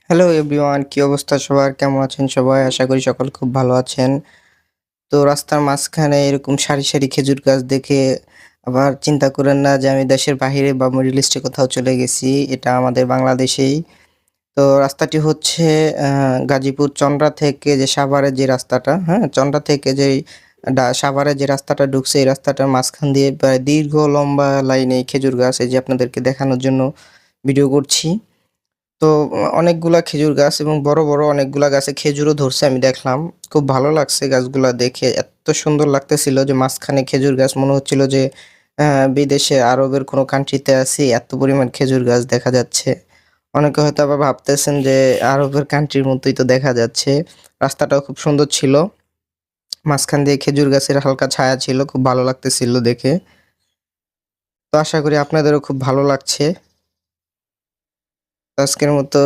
Hello everyone, কি অবস্থা সবার? কেমন আছেন সবাই? আশা করি সকলে খুব ভালো আছেন। তো রাস্তার মাঝখানে এরকম সারি, সারি খেজুর গাছ দেখে আবার চিন্তা করেন না যে আমি দেশের বাহিরে বা মিডল ইস্টে কোথাও চলে গেছি। এটা আমাদের বাংলাদেশেই। তো রাস্তাটি হচ্ছে গাজীপুর চন্দ্রা থেকে যে সাভারের যে রাস্তাটা, হ্যাঁ? চন্দ্রা থেকে যেই সাভারে যে রাস্তাটা ঢুকছে এই রাস্তাটার মাঝখান দিয়ে প্রায় দীর্ঘ লম্বা লাইনে খেজুর গাছ। এই যে আপনাদেরকে দেখানোর জন্য ভিডিও করছি। তো অনেকগুলা খেজুর গাছ এবং বড়, বড় অনেকগুলা গাছে খেজুরও ধরছে আমি দেখলাম। খুব ভালো লাগছে গাছগুলা দেখে। এত্ত সুন্দর লাগতেছিল যে মাঝখানে খেজুর গাছ মনে হচ্ছিল যে বিদেশে আরবের কোনো কান্ট্রিতে আছি, এত পরিমাণ খেজুর গাছ দেখা যাচ্ছে। অনেকে হয়তো আবার ভাবতেছেন যে আরবের কান্ট্রির মতোই তো দেখা যাচ্ছে। রাস্তাটাও খুব সুন্দর ছিল। মাঝখান দিয়ে খেজুর গাছের হালকা ছায়া ছিল। খুব ভালো লাগতেছিল দেখে। তো আশা করি আপনাদেরও খুব ভালো লাগছে। তো আজকের মতো